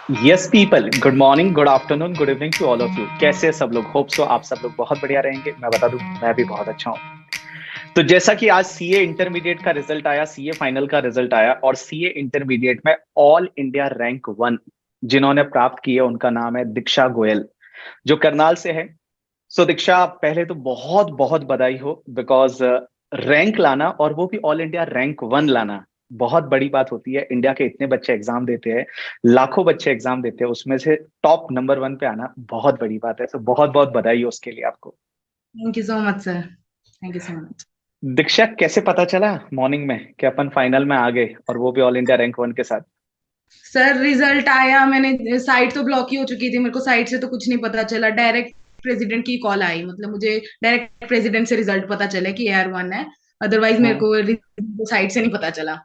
Yes people, good morning, good afternoon, good evening to all of you. कैसे सब लोग? Hope so आप सब लोग बहुत बढ़िया रहेंगे। मैं बता दूं, मैं भी बहुत अच्छा हूँ। तो जैसा कि आज सीए इंटरमीडिएट का रिजल्ट आया, सीए फाइनल का रिजल्ट आया, और सीए इंटरमीडिएट में ऑल इंडिया रैंक 1 जिन्होंने प्राप्त की है उनका नाम है दीक्षा गोयल, जो करनाल से है। सो दीक्षा, पहले तो बहुत बहुत बधाई हो, बिकॉज रैंक लाना, और वो भी ऑल इंडिया रैंक 1 लाना, बहुत बड़ी बात होती है। इंडिया के इतने बच्चे एग्जाम देते हैं, लाखों बच्चे एग्जाम देते हैं, उसमें से टॉप नंबर 1 पे आना बहुत बड़ी बात है। तो बहुत बहुत बधाई हो उसके लिए आपको। Thank you so much sir. Thank you so much. Diksha, कैसे पता चला मॉर्निंग में कि अपन फाइनल में आ गए, और वो भी ऑल इंडिया रैंक 1 के साथ? सर रिजल्ट आया, मैंने साइट तो ब्लॉक ही हो चुकी थी, मेरे को साइट से तो कुछ नहीं पता चला। डायरेक्ट प्रेसिडेंट की कॉल आई, मतलब मुझे डायरेक्ट प्रेसिडेंट से रिजल्ट पता चला कि AR1 है। अदरवाइज मेरे हाँ। को साइट से नहीं पता चला।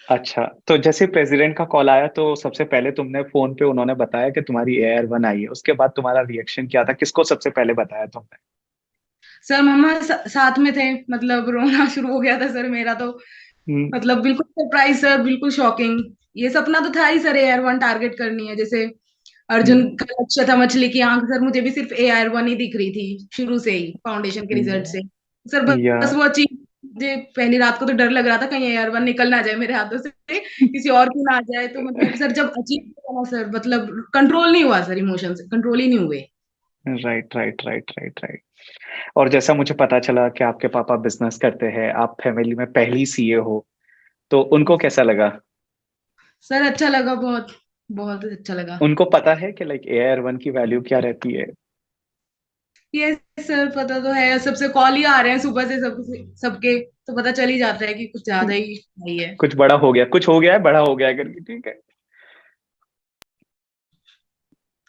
अच्छा, तो जैसे प्रेसिडेंट का कॉल आया तो सबसे पहले तुमने फोन पे, उन्होंने बताया कि तुम्हारी AR1 आई है, उसके बाद तुम्हारा रिएक्शन क्या था? किसको सबसे पहले बताया तुमने? सर मम्मा साथ में थे, मतलब रोना शुरू हो गया था सर मेरा तो। हम्म। मतलब बिल्कुल सरप्राइज सर, बिल्कुल शॉकिंग। ये सपना तो था ही सर, AR1 टारगेट करनी है। जैसे अर्जुन हम्म। का लक्ष्य था मछली की आंख, सर मुझे भी सिर्फ AR1 ही दिख रही थी शुरू से ही, फाउंडेशन के रिजल्ट या, से। सर या बस वो अचीव। मुझे पहली रात को तो डर लग रहा था कहीं AR1 निकल ना जाए मेरे हाथों से, किसी और की ना आ जाए। तो मतलब सर जब अचीव किया ना सर, मतलब कंट्रोल नहीं हुआ सर, इमोशंस कंट्रोल ही नहीं हुए। Right, right, right, right, right. और जैसा मुझे पता चला कि आपके पापा बिजनेस करते हैं, आप फैमिली में पहली सीए हो, तो उनको कैसा लगा? सर अच्छा लगा, बहुत बहुत अच्छा लगा। उनको पता है कि लाइक AR1 की वैल्यू क्या रहती है? ये सर पता तो है, सबसे कॉल ही आ रहे हैं सुबह से, सबके तो पता चल ही जाता है कि कुछ ज्यादा ही सही है। कुछ बड़ा हो गया, कुछ हो गया है, बड़ा हो गया है करके, ठीक है।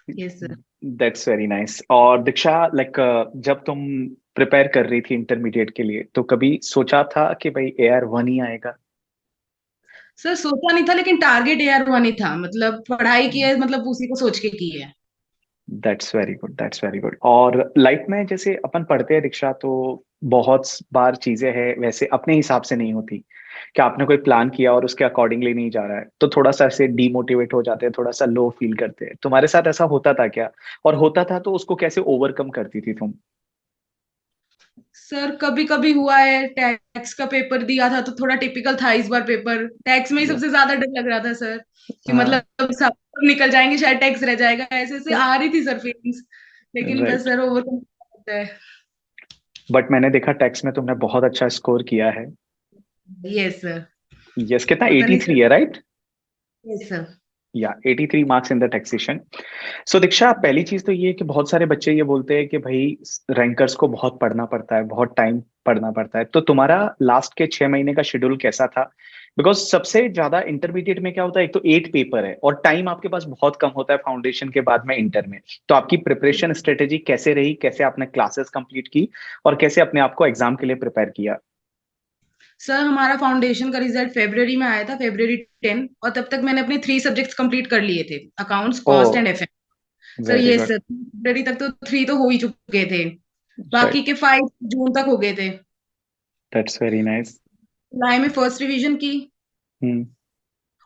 ये सर। That's very nice. और दीक्षा, लाइक जब तुम प्रिपेयर कर रही थी इंटरमीडिएट के लिए, तो कभी सोचा था कि भाई AR1 ही आएगा? सर सोचा नहीं था, लेकिन टारगेट AR1 ही था, मतलब पढ़ाई की है, मतलब उसी को सोच के की है। That's very good, that's very good. और लाइफ में जैसे अपन पढ़ते हैं दीक्षा, तो बहुत बार चीजें हैं वैसे अपने हिसाब से नहीं होती, कि आपने कोई प्लान किया और उसके अकॉर्डिंगली नहीं जा रहा है, तो थोड़ा सा ऐसे डीमोटिवेट हो जाते हैं, थोड़ा सा लो फील करते हैं। तुम्हारे साथ ऐसा होता था क्या? और होता था तो उसको कैसे ओवरकम करती थी तुम? सर कभी कभी हुआ है, टैक्स का पेपर दिया था तो थोड़ा टिपिकल था इस बार पेपर। टैक्स में ही या, सबसे ज्यादा डर लग रहा था सर, कि हाँ। मतलब सब निकल जाएंगे, शायद टैक्स रह जाएगा, ऐसे ऐसे आ रही थी सर फीलिंग्स। लेकिन बस राइट। सर ओवरकम होता है। बट मैंने देखा टैक्स में तुमने बहुत अच्छा स्कोर किया है। Yes sir. यस, कितना? पता नहीं 83 सर। है, राइट? Yes sir. या 83 मार्क्स इन द टैक्सेशन। सो दीक्षा, पहली चीज तो ये है कि बहुत सारे बच्चे ये बोलते हैं कि भाई रैंकर्स को बहुत पढ़ना पड़ता है, बहुत टाइम पढ़ना पड़ता है। तो तुम्हारा लास्ट के 6 महीने का शेड्यूल कैसा था? बिकॉज सबसे ज्यादा इंटरमीडिएट में क्या होता है, एक तो 8 पेपर है और टाइम आपके पास बहुत कम होता है फाउंडेशन के बाद में इंटर में। तो आपकी प्रिपरेशन स्ट्रेटेजी कैसे रही? कैसे आपने क्लासेस कंप्लीट की, और कैसे अपने आप को एग्जाम के लिए प्रिपेयर किया? सर हमारा फाउंडेशन का रिजल्ट फेब्रवरी में आया था, February 10, और तब तक मैंने अपने 3 सब्जेक्ट्स कंप्लीट कर लिए थे, अकाउंट्स, ओ, cost and FM। Sir very ये गुड। सर February तक तो 3 तो हो ही चुके थे, बाकी राइट। के 5 जून तक हो गए थे। That's very nice. जुलाई में फर्स्ट रिवीजन की। हम्म।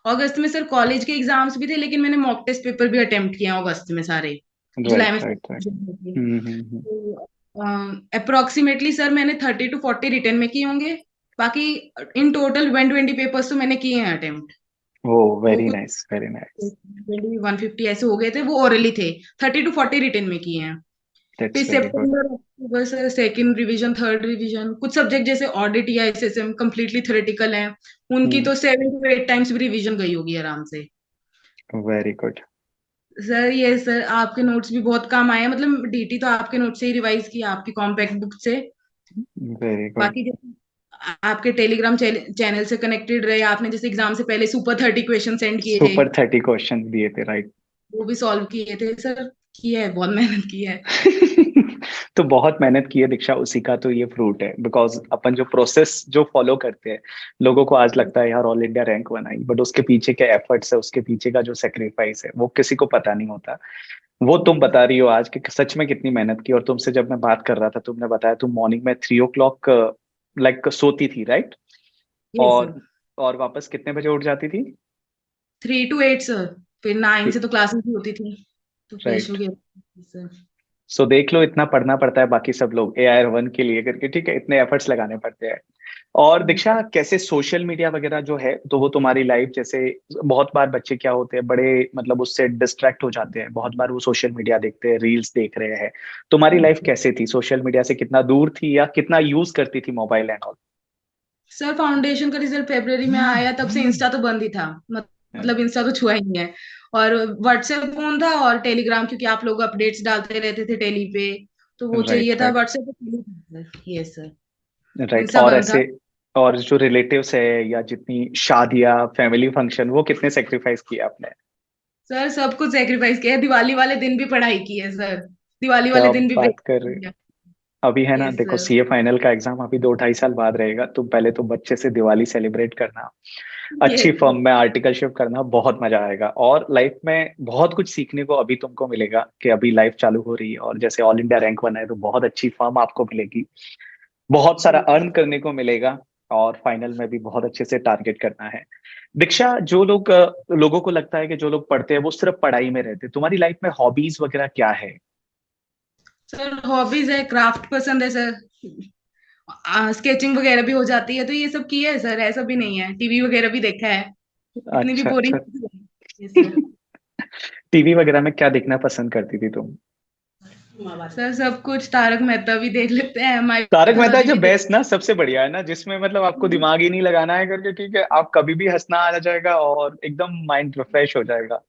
अगस्त में सर कॉलेज के एग्जाम्स भी थे, लेकिन मैंने मॉक टेस्ट पेपर भी अटेम्प्ट किया अगस्त में सारे। जुलाई में राइट, राइट, राइट। revision की। हम्म। तो अप्रोक्सीमेटली सर मैंने 30 to 40 रिटर्न में किए होंगे। बाकी इन टोटल 120 पेपर्स तो मैंने किए हैं अटेम्प्ट। ओ, वो वेरी कुछ नाइस, वेरी नाइस। 150 ऐसे हो गए थे, वो ओरली थे। 30 to 40 रिटर्न में किए हैं। फिर दैट्स वेरी गुड। सितंबर अक्टूबर से सेकंड रिवीजन, थर्ड रिवीजन, कुछ सब्जेक्ट जैसे ऑडिट या SSM कंप्लीटली थ्योरेटिकल हैं, उनकी हम्म। तो 7 to 8 टाइम्स भी रिवीजन गई होगी आराम से। Very good. सर ये सर आपके नोट्स भी बहुत काम आए हैं, मतलब DT तो आपके नोट से ही रिवाइज किया, आपकी कॉम्पैक्ट बुक से। Very good. बाकी जैसे आपके टेलीग्राम चैनल से कनेक्टेड रहे, आपने जैसे एग्जाम से पहले सुपर 30 क्वेश्चन सेंड किए थे, सुपर 30 क्वेश्चन दिए थे, राइट? वो भी सॉल्व किए थे सर। किया है, बहुत मेहनत की है। तो बहुत मेहनत की है दीक्षा, उसी का तो ये फ्रूट है। बिकॉज अपन जो प्रोसेस जो फॉलो करते हैं, लोगों को आज लगता है यार all India rank 1 I, but उसके पीछे के एफर्ट्स है, उसके पीछे का जो सेक्रीफाइस है, वो किसी को पता नहीं होता। वो तुम बता रही हो आज कि सच में कितनी मेहनत की। और तुमसे जब मैं बात कर रहा था, तुमने बताया तुम मॉर्निंग में 3 o'clock लाइक सोती थी, राइट? Yes sir. और वापस कितने बजे उठ जाती थी? 3 to 8 सर। फिर 9 से तो क्लासेस भी होती थी, तो फ्रेश हो राइट। गया सर। सो देख लो, इतना पढ़ना पड़ता है बाकी सब लोग AIR 1 के लिए करके, ठीक है, इतने एफर्ट्स लगाने पड़ते हैं। और दीक्षा, कैसे सोशल मीडिया वगैरह जो है, तो वो तुम्हारी लाइफ जैसे, बहुत बार बच्चे क्या होते हैं, बड़े मतलब उससे डिस्ट्रैक्ट हो जाते हैं, बहुत बार वो सोशल मीडिया देखते हैं, रील्स देख रहे हैं। तुम्हारी लाइफ कैसे थी, सोशल मीडिया से कितना दूर थी या कितना यूज करती थी mobile and all? Sir foundation का रिजल्ट फेब्रवरी में आया, तब से इंस्टा तो बंद ही था, मतलब इंस्टा तो छुआ ही नहीं है। और व्हाट्सएप फोन था और टेलीग्राम, क्योंकि आप लोग अपडेट्स डालते रहते थे टेली पे, तो वो चाहिए राइट था। राइट व्हाट्सएप पे यस सर। राइट। इंस्टा और बंद था। ऐसे, और जो रिलेटिव्स है या जितनी शादियां, फैमिली फंक्शन, वो कितने सेक्रीफाइस किए आपने? सर सब कुछ सेक्रीफाइस किया है, दिवाली वाले दिन भी पढ़ाई की है सर, दिवाली वाले क्या दिन भी ब्रेक बात कर रहे किया। हो। अभी है ना, यस देखो, सर। CA फाइनल का एग्जाम अभी 2-2.5 साल बाद रहेगा, तो पहले तो बच्चे से दिवाली सेलिब्रेट करना, अच्छी यस फर्म सर। में आर्टिकलशिप करना, बहुत मजा आएगा। और लाइफ में बहुत कुछ सीखने को अभी तुमको मिलेगा कि अभी लाइफ चालू हो रही है, और जैसे ऑल इंडिया रैंक 1 है तो बहुत अच्छी फर्म आपको मिलेगी, बहुत सारा अर्न करने को मिलेगा, और फाइनल में भी बहुत अच्छे से टारगेट करना है। दीक्षा, जो लोग लोगों को लगता है कि जो लोग पढ़ते हैं वो सिर्फ पढ़ाई में रहते हैं, तुम्हारी लाइफ में हॉबीज वगैरह क्या है? सर हॉबीज है, क्राफ्ट पसंद है सर, स्केचिंग वगैरह भी हो जाती है, तो ये सब किया है सर, ऐसा भी नहीं है। टीवी वगैरह भी देखा है, इतनी भी अच्छा बोरिंग अच्छा। नहीं है सर। टीवी वगैरह में क्या देखना पसंद करती थी तुम? सर सब कुछ, तारक मेहता भी देख लेते हैं, तारक मेहता मायावादी जो भी देख। बेस्ट ना, सबसे बढ़िया है ना, जिसमें मतलब आपको दिमाग ही नहीं लगाना है करके, ठीक है, आप कभी भी हंसना आ जाएगा और एकदम माइंड रिफ्रेश हो जाएगा।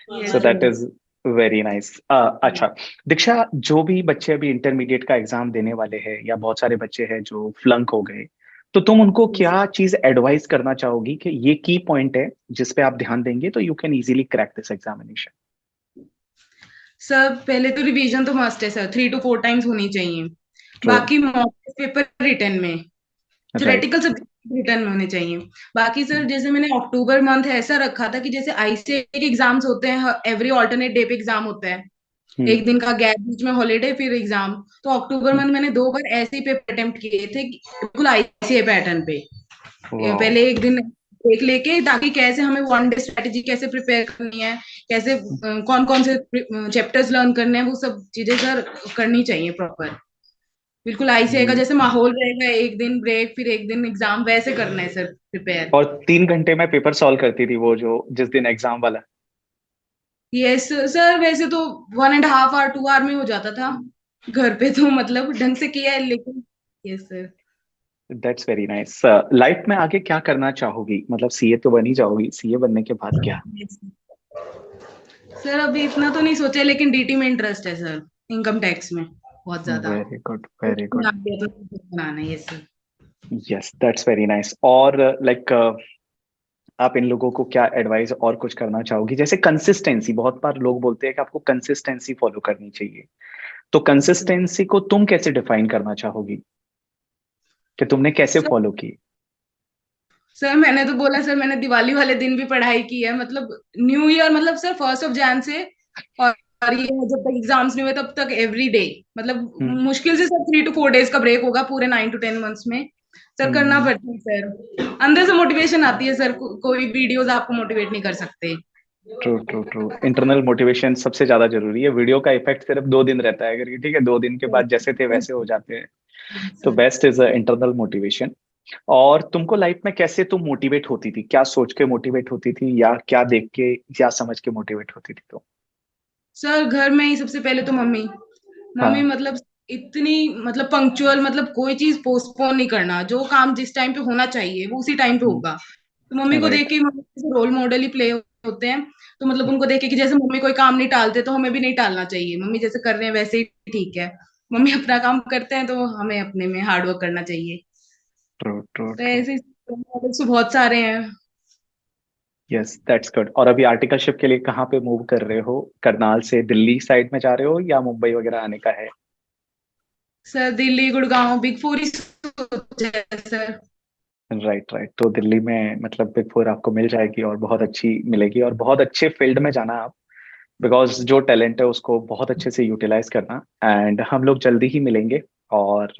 Yes so that sir. Is very nice. अच्छा दीक्षा, जो भी बच्चे अभी इंटरमीडिएट का एग्जाम देने वाले हैं, या बहुत सारे बच्चे हैं जो फ्लंक हो गए, तो तुम उनको क्या चीज एडवाइस करना चाहोगी कि ये की पॉइंट है जिस पे आप ध्यान देंगे तो you can easily crack this examination? Sir पहले तो रिवीजन तो मस्ट है सर, 3 to 4 टाइम्स होनी चाहिए। ट्रू। बाकी मॉक पेपर रिटर्न में, राइट। थ्योरेटिकल सब्जेक्ट रिटर्न में होने चाहिए। बाकी सर जैसे मैंने अक्टूबर मंथ ऐसा रखा था कि जैसे आईसीए के एग्जाम्स होते हैं, एवरी ऑल्टरनेट डे पे एग्जाम होता है, हम्म एक दिन का गैप, बीच में हॉलीडे फिर एग्जाम। तो अक्टूबर मंथ मैंने 2 बार ऐसे ही पेपर अटेम्प्ट किए थे, बिल्कुल आईसीए पैटर्न पे। वाओ। पहले एक दिन ब्रेक लेके, ताकि कैसे हमें वन डे स्ट्रेटेजी कैसे प्रिपेयर करनी है, कैसे कौन कौन से चैप्टर्स लर्न करने हैं, वो सब चीजें सर करनी चाहिए प्रॉपर। बिल्कुल आईसीआई का जैसे माहौल रहेगा, एक दिन ब्रेक फिर एक दिन एग्जाम, वैसे करना है सर प्रिपेयर। और 3 घंटे में पेपर सॉल्व करती थी वो जो जिस दिन एग्जाम वाला? यस सर, वैसे तो 1.5 आवर 2 आवर में हो जाता था घर पे, तो मतलब ढंग से किया है लेकिन। Yes sir. That's very nice. Life में आगे क्या करना चाहोगी, मतलब CA तो बनी जाओगी, CA बनने के बाद क्या? सर अभी इतना तो नहीं सोचा, लेकिन डीटी में इंटरेस्ट है सर, इनकम टैक्स में बहुत ज्यादा। वेरी गुड वेरी कुछ गुड। बना दिया तो बनाना है। Yes sir. Yes that's very nice. और लाइक आप इन लोगों को क्या एडवाइस और कुछ करना चाहोगी, जैसे कंसिस्टेंसी, बहुत बार लोग बोलते हैं कि आपको कंसिस्टेंसी फॉलो करनी चाहिए, तो यस सर। कंसिस्टेंसी को तुम कैसे डिफाइन करना चाहोगी कि तुमने कैसे सर फॉलो की? सर मैंने तो बोला सर, मैंने दिवाली वाले दिन भी पढ़ाई की है, मतलब न्यू ईयर, मतलब सर 1 Jan से, और ये जब तक एग्जाम्स नहीं हुए तब तक एवरी डे, मतलब हम्म मुश्किल से सर 3 to 4 डेज का ब्रेक होगा पूरे 9 to 10 मंथ्स में। सर करना हम्म। पड़ता है सर, अंदर से मोटिवेशन आती है सर, कोई वीडियोस आपको मोटिवेट नहीं कर सकते। True true true. Internal motivation सबसे ज्यादा जरूरी है, वीडियो का इफेक्ट सिर्फ 2 दिन रहता है अगर, ठीक है, 2 दिन के बाद जैसे थे वैसे हो जाते हैं। तो sir best is internal motivation. और तुमको लाइफ में कैसे तुम मोटिवेट होती थी, क्या सोच के मोटिवेट होती थी, या क्या देख के या समझ के मोटिवेट होती थी तुम? सर घर में ही सबसे पहले तो मम्मी, मम्मी हाँ। मतलब इतनी, मतलब पंक्चुअल, मतलब कोई चीज पोस्टपोन नहीं करना, जो काम जिस टाइम पे होना चाहिए वो उसी टाइम पे होगा। तो मम्मी को देख राइट। के, मम्मी रोल मॉडल ही प्ले होते हैं, तो मतलब उनको देख के कि जैसे मम्मी कोई काम नहीं टालते, तो हमें भी नहीं टालना चाहिए, मम्मी जैसे कर रहे हैं वैसे ही ठीक है। मम्मी अपना काम करते हैं, तो हमें अपने में हार्ड वर्क करना चाहिए। ट्रू ट्रू तो ट्रू। ऐसे रोल मॉडल्स तो बहुत सारे हैं। Yes that's good. और अभी आर्टिकलशिप के लिए कहाँ पे मूव कर रहे हो, करनाल से दिल्ली साइड में जा रहे हो या मुंबई वगैरह आने का है? Sir Delhi Gurgaon big four ही सोचा है सर। Right right. तो दिल्ली में मतलब बिग 4 आपको मिल जाएगी और बहुत अच्छी मिलेगी, और बहुत अच्छे फील्ड में जाना आप, बिकॉज जो टैलेंट है उसको बहुत अच्छे से यूटिलाइज करना। एंड हम लोग जल्दी ही मिलेंगे, और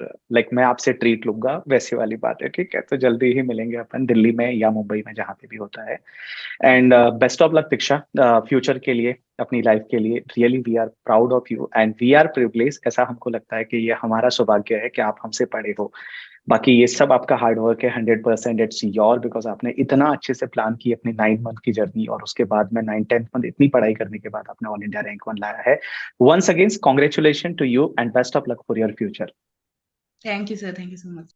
मैं आपसे ट्रीट लूंगा, वैसी वाली बात है, ठीक है? तो जल्दी ही मिलेंगे अपन, दिल्ली में या मुंबई में, जहाँ पे भी होता है। And best of luck Diksha, future के लिए, अपनी लाइफ के लिए। Really we are proud of you and we are privilege, ऐसा हमको लगता है कि ये हमारा सौभाग्य है कि आप हमसे पढ़े हो। बाकी ये सब आपका हार्ड वर्क है, 100% इट्स योर, बिकॉज आपने इतना अच्छे से प्लान की अपनी 9 मंथ की जर्नी, और उसके बाद में 9-10 मंथ इतनी पढ़ाई करने के बाद आपने ऑल इंडिया रैंक 1 लाया है। Once again congratulation to you and best of luck for your future. Thank you sir, thank you so much.